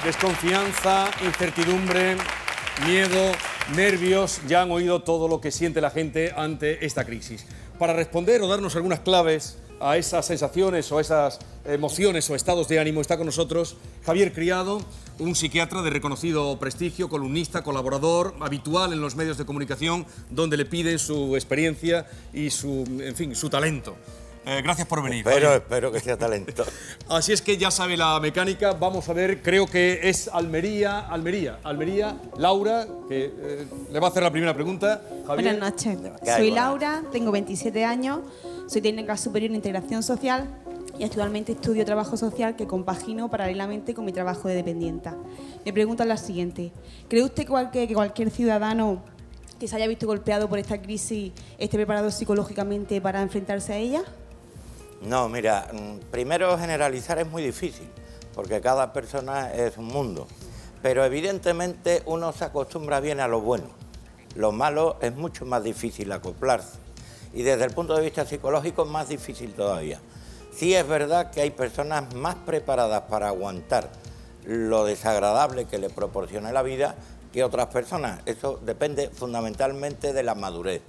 Desconfianza, incertidumbre, miedo, nervios, ya han oído todo lo que siente la gente ante esta crisis. Para responder o darnos algunas claves a esas sensaciones o esas emociones o estados de ánimo, está con nosotros Javier Criado, un psiquiatra de reconocido prestigio, columnista, colaborador, habitual en los medios de comunicación, donde le piden su experiencia y su talento. Gracias por venir. Espero que sea talento. Así es que ya sabe la mecánica. Vamos a ver, creo que es Almería. Laura, que le va a hacer la primera pregunta. Javier. Buenas noches. Soy Laura, tengo 27 años, soy técnica superior en integración social y actualmente estudio trabajo social que compagino paralelamente con mi trabajo de dependienta. Mi pregunta es la siguiente. ¿Cree usted que cualquier ciudadano que se haya visto golpeado por esta crisis esté preparado psicológicamente para enfrentarse a ella? No, mira, primero generalizar es muy difícil, porque cada persona es un mundo. Pero evidentemente uno se acostumbra bien a lo bueno. Lo malo es mucho más difícil acoplarse. Y desde el punto de vista psicológico es más difícil todavía. Sí es verdad que hay personas más preparadas para aguantar lo desagradable que le proporciona la vida que otras personas. Eso depende fundamentalmente de la madurez.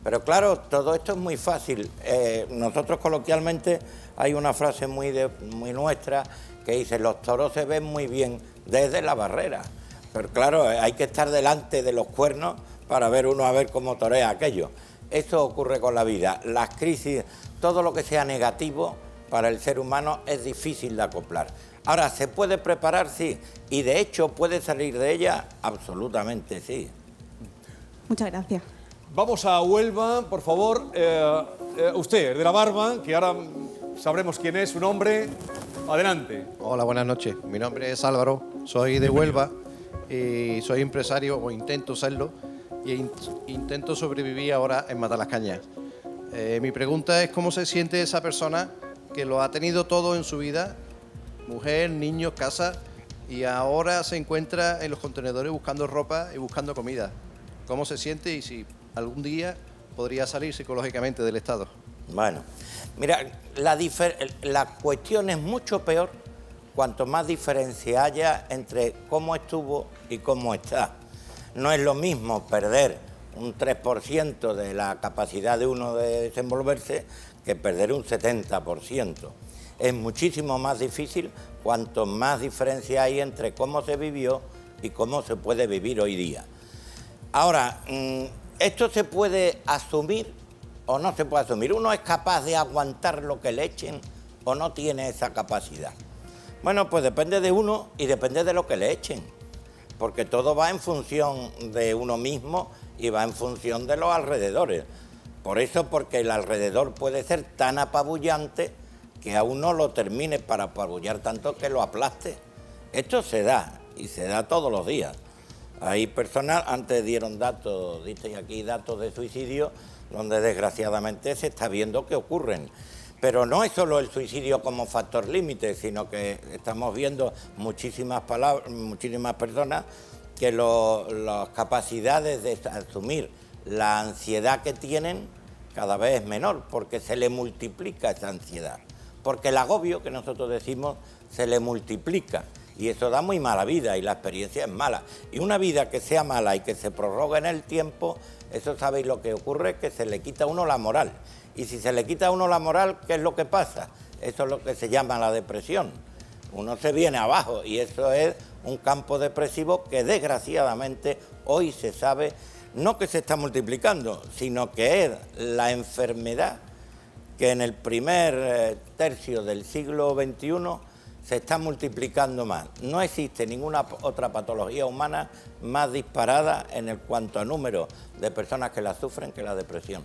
Pero claro, todo esto es muy fácil. Nosotros coloquialmente hay una frase muy nuestra que dice: los toros se ven muy bien desde la barrera. Pero claro, hay que estar delante de los cuernos para ver uno a ver cómo torea aquello. Eso ocurre con la vida. Las crisis, todo lo que sea negativo para el ser humano es difícil de acoplar. Ahora, ¿se puede preparar? Sí. Y de hecho, ¿puede salir de ella? Absolutamente sí. Muchas gracias. Vamos a Huelva, por favor. Usted, el de la barba, que ahora sabremos quién es, su nombre. Adelante. Hola, buenas noches. Mi nombre es Álvaro, soy de Huelva y soy empresario, o intento serlo, y intento sobrevivir ahora en Matalascañas. Mi pregunta es: ¿cómo se siente esa persona que lo ha tenido todo en su vida, mujer, niños, casa, y ahora se encuentra en los contenedores buscando ropa y buscando comida? ¿Cómo se siente y si algún día podría salir psicológicamente del estado? Bueno, mira, la cuestión es mucho peor cuanto más diferencia haya entre cómo estuvo y cómo está. No es lo mismo perder un 3% de la capacidad de uno de desenvolverse que perder un 70%. Es muchísimo más difícil cuanto más diferencia hay entre cómo se vivió y cómo se puede vivir hoy día. Ahora, ¿esto se puede asumir o no se puede asumir? ¿Uno es capaz de aguantar lo que le echen o no tiene esa capacidad? Bueno, pues depende de uno y depende de lo que le echen, porque todo va en función de uno mismo y va en función de los alrededores. Por eso, porque el alrededor puede ser tan apabullante que a uno lo termine para apabullar tanto que lo aplaste. Esto se da, y se da todos los días. Hay personas, antes dieron datos, disteis aquí datos de suicidio, donde desgraciadamente se está viendo que ocurren. Pero no es solo el suicidio como factor límite, sino que estamos viendo muchísimas personas que las capacidades de asumir la ansiedad que tienen cada vez es menor, porque se le multiplica esa ansiedad. Porque el agobio, que nosotros decimos, se le multiplica. Y eso da muy mala vida y la experiencia es mala. Y una vida que sea mala y que se prorrogue en el tiempo, eso sabéis lo que ocurre, que se le quita a uno la moral. Y si se le quita a uno la moral, ¿qué es lo que pasa? Eso es lo que se llama la depresión. Uno se viene abajo y eso es un campo depresivo que desgraciadamente hoy se sabe, no que se está multiplicando, sino que es la enfermedad que en el primer tercio del siglo XXI se está multiplicando más. No existe ninguna otra patología humana más disparada en cuanto a número de personas que la sufren que la depresión.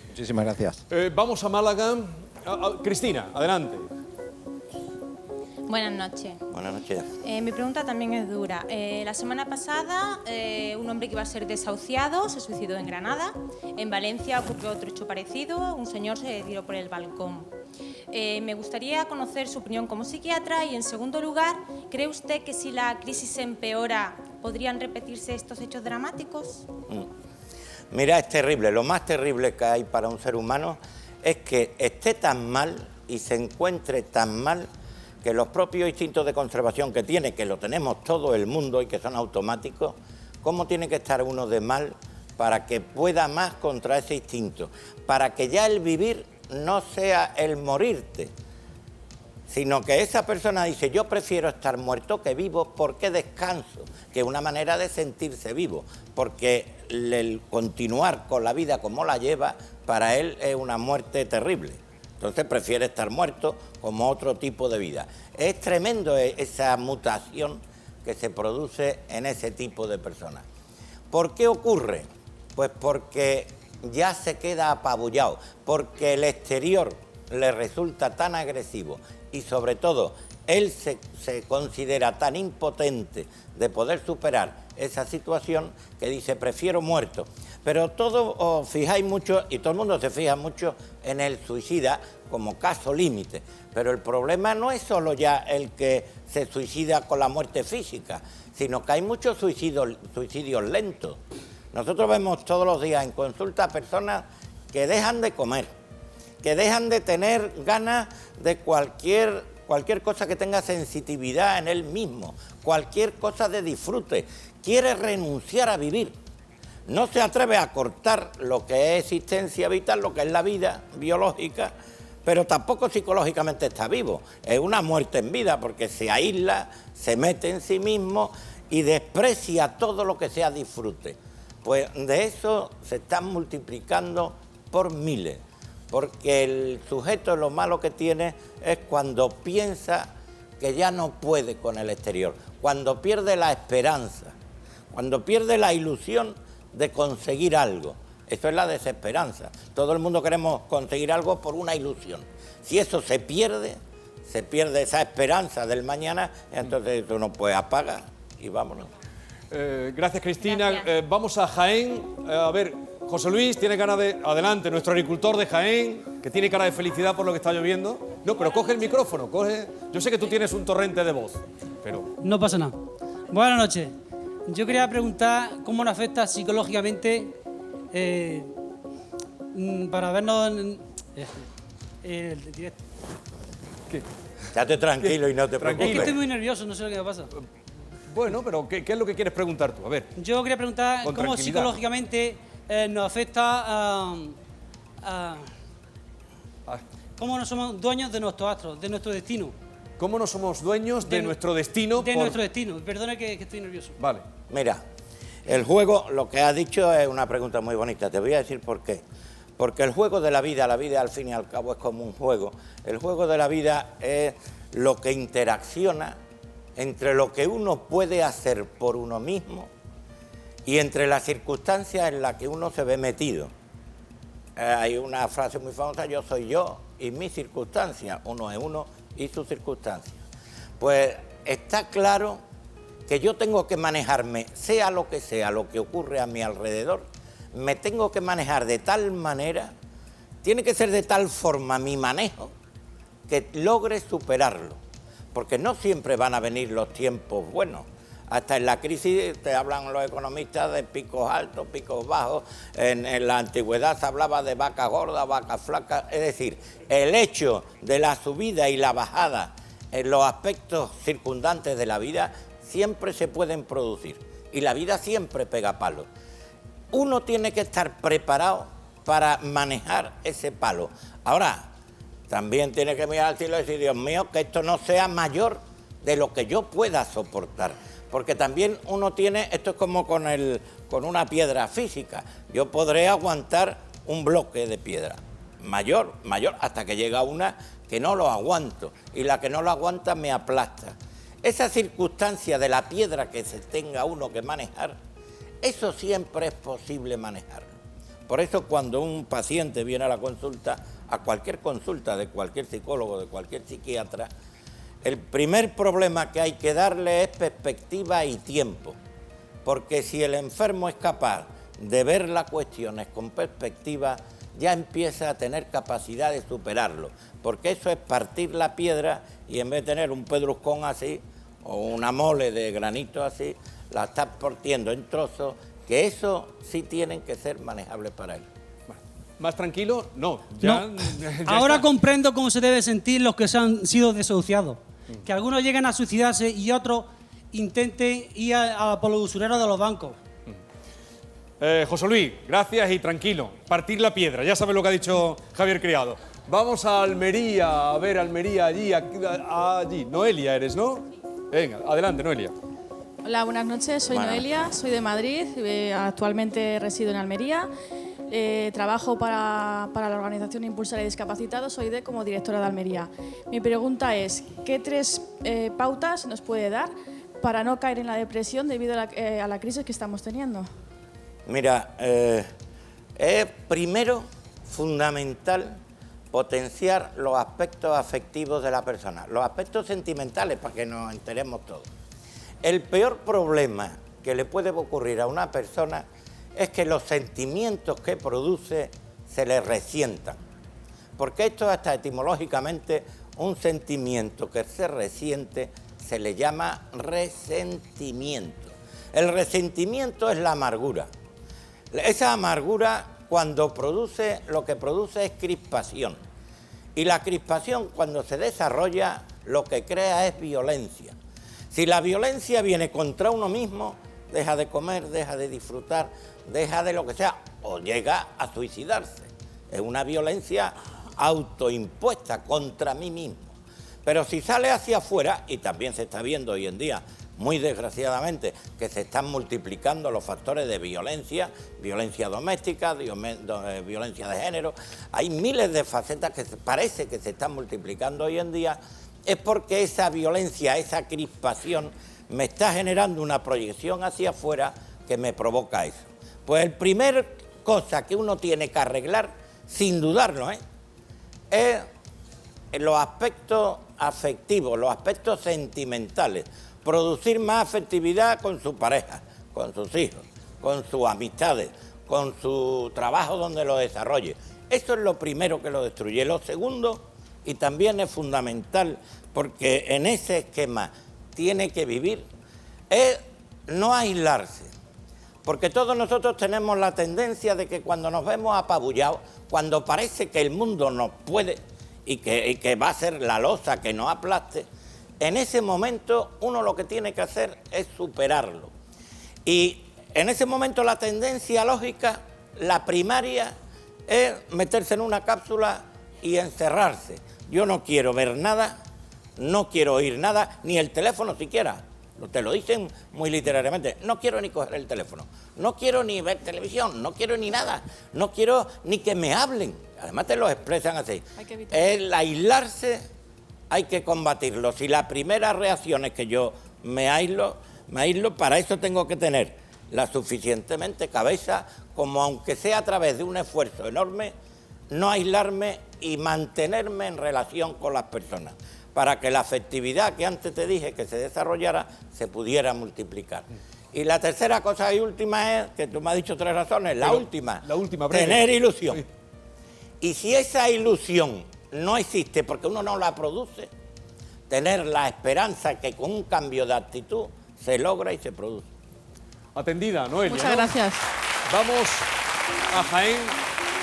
Muchísimas gracias. Vamos a Málaga. Cristina, adelante. Buenas noches. Buenas noches. Mi pregunta también es dura. La semana pasada, un hombre que iba a ser desahuciado se suicidó en Granada. En Valencia ocurrió otro hecho parecido. Un señor se tiró por el balcón. Me gustaría conocer su opinión como psiquiatra y, en segundo lugar, ¿cree usted que si la crisis se empeora podrían repetirse estos hechos dramáticos? Mira, es terrible. Lo más terrible que hay para un ser humano es que esté tan mal y se encuentre tan mal que los propios instintos de conservación que tiene, que lo tenemos todo el mundo y que son automáticos, cómo tiene que estar uno de mal para que pueda más contra ese instinto, para que ya el vivir no sea el morirte, sino que esa persona dice, yo prefiero estar muerto que vivo porque descanso, que es una manera de sentirse vivo, porque el continuar con la vida como la lleva, para él es una muerte terrible. Entonces prefiere estar muerto como otro tipo de vida. Es tremendo esa mutación que se produce en ese tipo de personas. ¿Por qué ocurre? Pues porque ya se queda apabullado, porque el exterior le resulta tan agresivo y sobre todo él se considera tan impotente de poder superar esa situación que dice prefiero muerto. Pero todos os fijáis mucho y todo el mundo se fija mucho en el suicida como caso límite, pero el problema no es solo ya el que se suicida con la muerte física, sino que hay muchos suicidios lentos. Nosotros vemos todos los días en consulta personas que dejan de comer, que dejan de tener ganas de cualquier cosa que tenga sensitividad en él mismo, cualquier cosa de disfrute, quiere renunciar a vivir. No se atreve a cortar lo que es existencia vital, lo que es la vida biológica, pero tampoco psicológicamente está vivo. Es una muerte en vida porque se aísla, se mete en sí mismo y desprecia todo lo que sea disfrute. Pues de eso se están multiplicando por miles, porque el sujeto lo malo que tiene es cuando piensa que ya no puede con el exterior, cuando pierde la esperanza, cuando pierde la ilusión de conseguir algo. Eso es la desesperanza. Todo el mundo queremos conseguir algo por una ilusión. Si eso se pierde esa esperanza del mañana, entonces tú no puedes apagar y vámonos. Gracias, Cristina. Gracias. Vamos a Jaén. A ver, José Luis tiene ganas de... Adelante, nuestro agricultor de Jaén, que tiene cara de felicidad por lo que está lloviendo. No, pero coge el micrófono, coge... Yo sé que tú tienes un torrente de voz, pero... No pasa nada. Buenas noches. Yo quería preguntar cómo nos afecta psicológicamente para vernos en el directo. ¿Qué? Estate tranquilo y no te Es que preocupes. estoy muy nervioso, no sé lo que me pasa. Bueno, pero ¿qué es lo que quieres preguntar tú? A ver. Yo quería preguntar Con cómo tranquilidad. psicológicamente nos afecta cómo no somos dueños de nuestros astros, de nuestro destino. ¿Cómo no somos dueños de nuestro destino? De nuestro destino. Perdona que estoy nervioso. Vale. Mira, el juego, lo que has dicho es una pregunta muy bonita. Te voy a decir por qué. Porque el juego de la vida al fin y al cabo es como un juego. El juego de la vida es lo que interacciona entre lo que uno puede hacer por uno mismo y entre las circunstancias en las que uno se ve metido. Hay una frase muy famosa, yo soy yo y mis circunstancias, uno es uno y sus circunstancias. Pues está claro que yo tengo que manejarme, sea lo que ocurre a mi alrededor, me tengo que manejar de tal manera, tiene que ser de tal forma mi manejo que logre superarlo, porque no siempre van a venir los tiempos buenos. Hasta en la crisis te hablan los economistas de picos altos, picos bajos. En la antigüedad se hablaba de vacas gordas, vacas flacas. Es decir, el hecho de la subida y la bajada en los aspectos circundantes de la vida siempre se pueden producir. Y la vida siempre pega palos. Uno tiene que estar preparado para manejar ese palo. Ahora, también tiene que mirar al cielo y decir, Dios mío, que esto no sea mayor de lo que yo pueda soportar. Porque también uno tiene, esto es como con una piedra física, yo podré aguantar un bloque de piedra, mayor, hasta que llega una que no lo aguanto, y la que no lo aguanta me aplasta. Esa circunstancia de la piedra que se tenga uno que manejar, eso siempre es posible manejarlo. Por eso cuando un paciente viene a la consulta, a cualquier consulta de cualquier psicólogo, de cualquier psiquiatra, el primer problema que hay que darle es perspectiva y tiempo, porque si el enfermo es capaz de ver las cuestiones con perspectiva, ya empieza a tener capacidad de superarlo, porque eso es partir la piedra y en vez de tener un pedruscón así o una mole de granito así, la estás partiendo en trozos, que eso sí tienen que ser manejables para él. ¿Más tranquilo? No. No. Ya Ahora está. comprendo cómo se deben sentir los que se han sido desahuciados. Que algunos lleguen a suicidarse y otros intenten ir por los usureros de los bancos. José Luis, gracias y tranquilo. Partir la piedra, ya sabes lo que ha dicho Javier Criado. Vamos a Almería, a ver Almería allí. Noelia eres, ¿no? Venga, adelante, Noelia. Hola, buenas noches. Soy Noelia, soy de Madrid. Actualmente resido en Almería. Trabajo para la organización Impulsar a Discapacitados. Soy como directora de Almería. Mi pregunta es, ¿qué 3 pautas nos puede dar para no caer en la depresión debido a la crisis que estamos teniendo? Mira, es primero fundamental potenciar los aspectos afectivos de la persona, los aspectos sentimentales, para que nos enteremos todos. El peor problema que le puede ocurrir a una persona es que los sentimientos que produce se le resientan. Porque esto hasta etimológicamente, un sentimiento que se resiente se le llama resentimiento. El resentimiento es la amargura. Esa amargura, cuando produce, lo que produce es crispación. Y la crispación, cuando se desarrolla, lo que crea es violencia. Si la violencia viene contra uno mismo, deja de comer, deja de disfrutar, deja de lo que sea, o llega a suicidarse. Es una violencia autoimpuesta contra mí mismo. Pero si sale hacia afuera, y también se está viendo hoy en día, muy desgraciadamente, que se están multiplicando los factores de violencia, violencia doméstica, violencia de género, hay miles de facetas que parece que se están multiplicando hoy en día, es porque esa violencia, esa crispación, me está generando una proyección hacia afuera que me provoca eso. Pues el primer cosa que uno tiene que arreglar, sin dudarlo, es los aspectos afectivos, los aspectos sentimentales. Producir más afectividad con su pareja, con sus hijos, con sus amistades, con su trabajo donde lo desarrolle. Eso es lo primero que lo destruye. Lo segundo, y también es fundamental, porque en ese esquema tiene que vivir, es no aislarse. Porque todos nosotros tenemos la tendencia de que cuando nos vemos apabullados, cuando parece que el mundo nos puede y que va a ser la losa que nos aplaste, en ese momento uno lo que tiene que hacer es superarlo. Y en ese momento la tendencia lógica, la primaria, es meterse en una cápsula y encerrarse. Yo no quiero ver nada, no quiero oír nada, ni el teléfono siquiera. Te lo dicen muy literariamente. No quiero ni coger el teléfono, no quiero ni ver televisión, no quiero ni nada, no quiero ni que me hablen. Además te lo expresan así. El aislarse hay que combatirlo. Si la primera reacción es que yo me aíslo, para eso tengo que tener la suficientemente cabeza, como aunque sea a través de un esfuerzo enorme, no aislarme y mantenerme en relación con las personas, para que la afectividad que antes te dije que se desarrollara, se pudiera multiplicar. Y la tercera cosa y última es, que tú me has dicho 3 razones, la última, breve. Tener ilusión. Sí. Y si esa ilusión no existe porque uno no la produce, tener la esperanza que con un cambio de actitud se logra y se produce. Atendida, Noelia. Muchas gracias. Vamos a Jaén.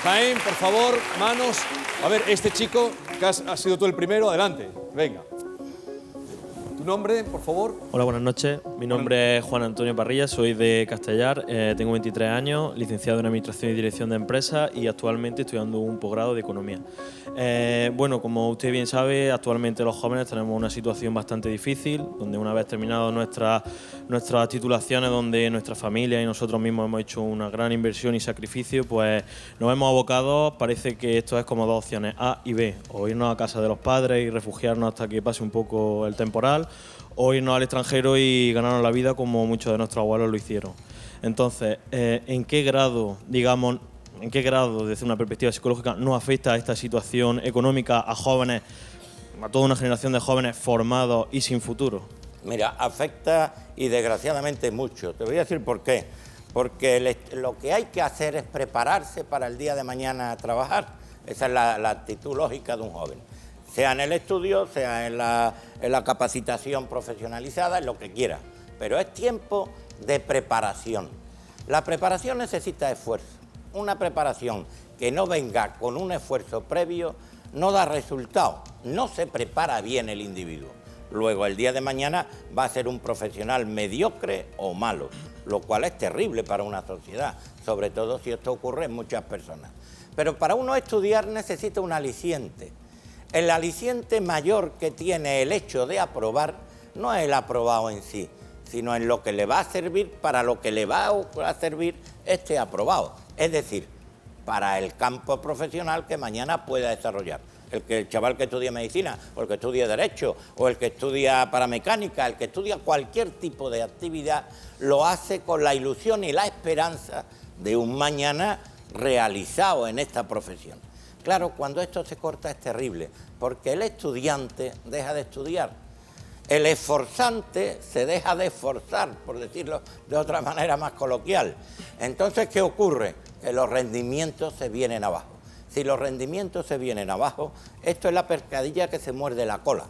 Jaén, por favor, manos. A ver, este chico, que has sido tú el primero, adelante, venga. ¿Tu nombre, por favor? Hola, buenas noches. Mi nombre es Juan Antonio Parrilla, soy de Castellar, tengo 23 años, licenciado en Administración y Dirección de Empresas y actualmente estoy dando un posgrado de Economía. Bueno, como usted bien sabe, actualmente los jóvenes tenemos una situación bastante difícil, donde una vez terminado nuestras titulaciones, donde nuestra familia y nosotros mismos hemos hecho una gran inversión y sacrificio, pues nos hemos abocado, parece que esto es como 2 opciones, A y B, o irnos a casa de los padres y refugiarnos hasta que pase un poco el temporal, o irnos al extranjero y ganarnos la vida como muchos de nuestros abuelos lo hicieron. Entonces, ¿en qué grado, desde una perspectiva psicológica, nos afecta esta situación económica a jóvenes, a toda una generación de jóvenes formados y sin futuro? Mira, afecta y desgraciadamente mucho. Te voy a decir por qué. Porque lo que hay que hacer es prepararse para el día de mañana a trabajar. Esa es la actitud lógica de un joven. Sea en el estudio, sea en la capacitación profesionalizada, en lo que quiera. Pero es tiempo de preparación. La preparación necesita esfuerzo. Una preparación que no venga con un esfuerzo previo no da resultado. No se prepara bien el individuo. Luego, el día de mañana va a ser un profesional mediocre o malo, lo cual es terrible para una sociedad, sobre todo si esto ocurre en muchas personas. Pero para uno estudiar necesita un aliciente. El aliciente mayor que tiene el hecho de aprobar no es el aprobado en sí, sino en lo que le va a servir para lo que le va a servir este aprobado. Es decir, para el campo profesional que mañana pueda desarrollar. El chaval que estudia medicina, o el que estudia derecho, o el que estudia paramecánica, el que estudia cualquier tipo de actividad, lo hace con la ilusión y la esperanza de un mañana realizado en esta profesión. Claro, cuando esto se corta es terrible, porque el estudiante deja de estudiar. El esforzante se deja de esforzar, por decirlo de otra manera más coloquial. Entonces, ¿qué ocurre? Que los rendimientos se vienen abajo. Si los rendimientos se vienen abajo, esto es la pescadilla que se muerde la cola.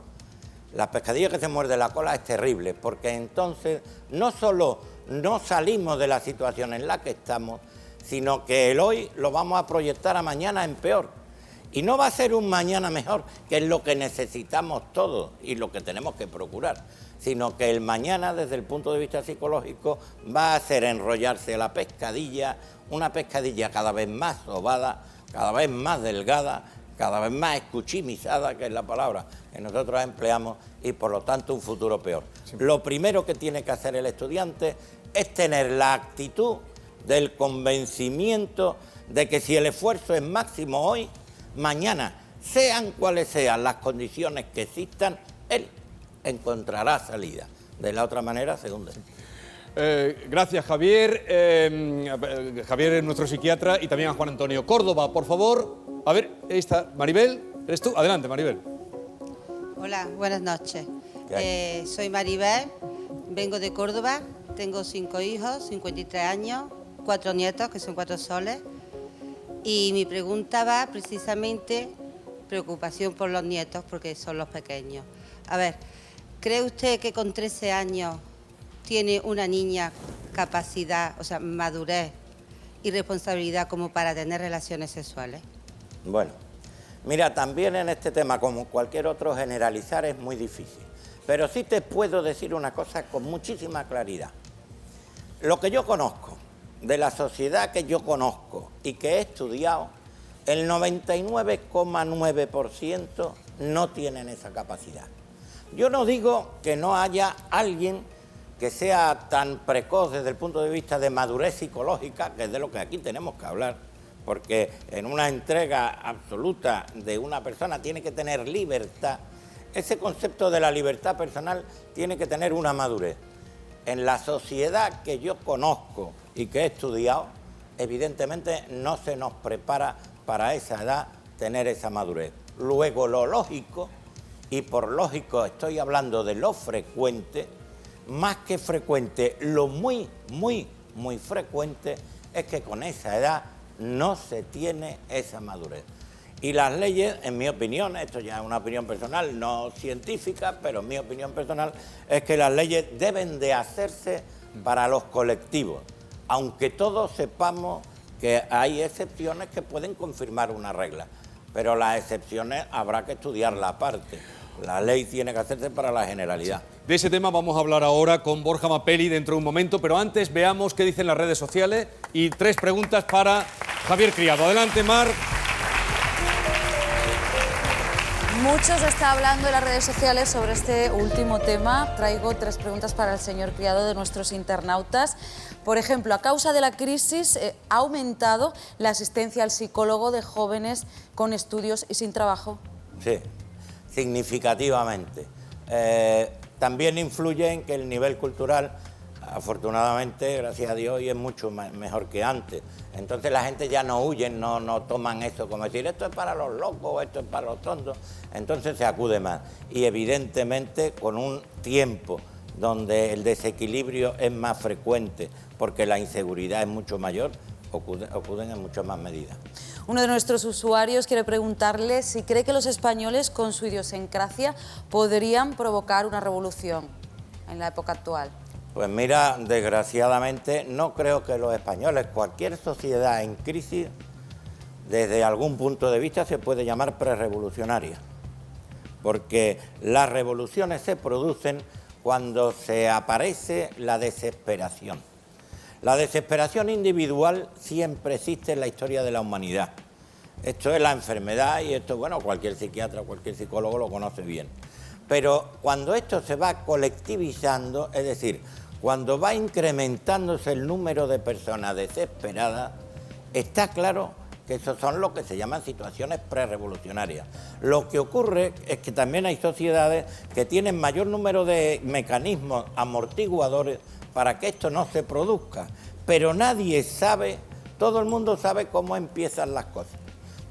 La pescadilla que se muerde la cola es terrible, porque entonces no solo no salimos de la situación en la que estamos, sino que el hoy lo vamos a proyectar a mañana en peor. Y no va a ser un mañana mejor, que es lo que necesitamos todos y lo que tenemos que procurar, sino que el mañana, desde el punto de vista psicológico, va a hacer enrollarse la pescadilla, una pescadilla cada vez más sobada, cada vez más delgada, cada vez más escuchimizada, que es la palabra que nosotros empleamos, y por lo tanto un futuro peor. Sí. Lo primero que tiene que hacer el estudiante es tener la actitud del convencimiento de que si el esfuerzo es máximo hoy, mañana, sean cuales sean las condiciones que existan, él encontrará salida. De la otra manera, se hunde. Gracias, Javier. Javier es nuestro psiquiatra, y también a Juan Antonio. Córdoba, por favor. A ver, ahí está. Maribel, ¿eres tú? Adelante, Maribel. Hola, buenas noches. Soy Maribel, vengo de Córdoba, tengo 5 hijos, 53 años, 4 nietos, que son 4 soles. Y mi pregunta va precisamente, preocupación por los nietos, porque son los pequeños. A ver, ¿cree usted que con 13 años tiene una niña capacidad, o sea, madurez y responsabilidad como para tener relaciones sexuales? Bueno, mira, también en este tema, como cualquier otro, generalizar es muy difícil. Pero sí te puedo decir una cosa con muchísima claridad. Lo que yo conozco, de la sociedad que yo conozco y que he estudiado, el 99,9% no tienen esa capacidad. Yo no digo que no haya alguien que sea tan precoz desde el punto de vista de madurez psicológica, que es de lo que aquí tenemos que hablar, porque en una entrega absoluta de una persona tiene que tener libertad. Ese concepto de la libertad personal tiene que tener una madurez. En la sociedad que yo conozco y que he estudiado, evidentemente no se nos prepara para esa edad tener esa madurez. Luego, lo lógico, y por lógico estoy hablando de lo frecuente, más que frecuente, lo muy frecuente es que con esa edad no se tiene esa madurez. Y las leyes, en mi opinión, esto ya es una opinión personal, no científica, pero mi opinión personal es que las leyes deben de hacerse para los colectivos, aunque todos sepamos que hay excepciones que pueden confirmar una regla, pero las excepciones habrá que estudiarla aparte. La ley tiene que hacerse para la generalidad. De ese tema vamos a hablar ahora con Borja Mapelli dentro de un momento, pero antes veamos qué dicen las redes sociales y 3 preguntas para Javier Criado. Adelante, Mar. Mucho se está hablando en las redes sociales sobre este último tema. Traigo 3 preguntas para el señor Criado de nuestros internautas. Por ejemplo, a causa de la crisis, ¿ha aumentado la asistencia al psicólogo de jóvenes con estudios y sin trabajo? Sí, significativamente. También influye en que el nivel cultural, afortunadamente, gracias a Dios, hoy es mucho mejor que antes. Entonces la gente ya no huye, no toman esto como decir, esto es para los locos, esto es para los tontos. Entonces se acude más. Y evidentemente con un tiempo donde el desequilibrio es más frecuente, porque la inseguridad es mucho mayor, acuden en muchas más medidas. Uno de nuestros usuarios quiere preguntarle si cree que los españoles, con su idiosincrasia, podrían provocar una revolución en la época actual. Pues mira, desgraciadamente no creo que los españoles, cualquier sociedad en crisis, desde algún punto de vista se puede llamar prerrevolucionaria. porque las revoluciones se producen cuando se aparece la desesperación. La desesperación individual siempre existe en la historia de la humanidad. Esto es la enfermedad y esto, bueno, cualquier psiquiatra, cualquier psicólogo lo conoce bien. Pero cuando esto se va colectivizando, es decir, cuando va incrementándose el número de personas desesperadas, está claro que esos son lo que se llaman situaciones prerrevolucionarias. Lo que ocurre es que también hay sociedades que tienen mayor número de mecanismos amortiguadores para que esto no se produzca, pero nadie sabe, todo el mundo sabe cómo empiezan las cosas,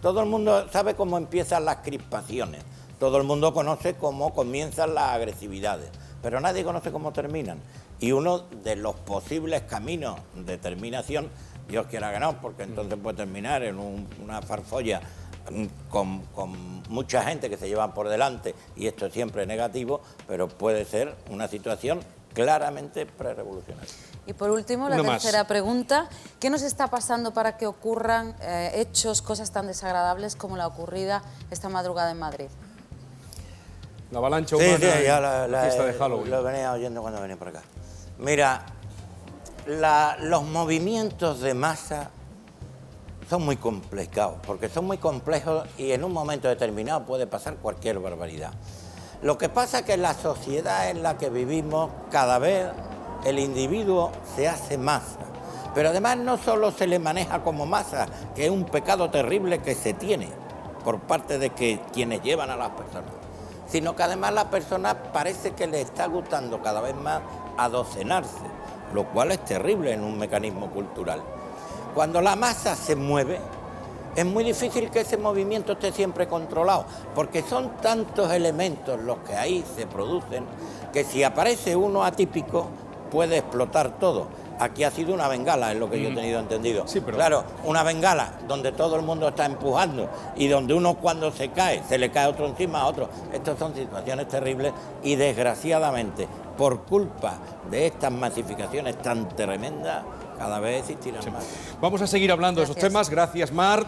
todo el mundo sabe cómo empiezan las crispaciones, todo el mundo conoce cómo comienzan las agresividades, pero nadie conoce cómo terminan. Y uno de los posibles caminos de terminación, Dios quiera que no, porque entonces puede terminar en una farfolla con mucha gente que se llevan por delante, y esto es siempre negativo, pero puede ser una situación claramente prerrevolucionaria. Y por último, la tercera pregunta, ¿qué nos está pasando para que ocurran hechos, cosas tan desagradables como la ocurrida esta madrugada en Madrid? La avalancha humana, sí, ya la fiesta de Halloween. Lo venía oyendo cuando venía por acá. Mira, los movimientos de masa son muy complicados, porque son muy complejos y en un momento determinado puede pasar cualquier barbaridad. Lo que pasa es que en la sociedad en la que vivimos, cada vez el individuo se hace masa. Pero además no solo se le maneja como masa, que es un pecado terrible que se tiene por parte de quienes llevan a las personas, sino que además la persona parece que le está gustando cada vez más adocenarse, lo cual es terrible en un mecanismo cultural. Cuando la masa se mueve, es muy difícil que ese movimiento esté siempre controlado, porque son tantos elementos los que ahí se producen, que si aparece uno atípico, puede explotar todo. Aquí ha sido una bengala, es lo que yo he tenido entendido. Sí, pero... Claro, una bengala donde todo el mundo está empujando y donde uno cuando se cae, se le cae otro encima a otro. Estas son situaciones terribles y desgraciadamente, por culpa de estas masificaciones tan tremendas, cada vez existirán más. Vamos a seguir hablando de esos temas. Gracias, Mar.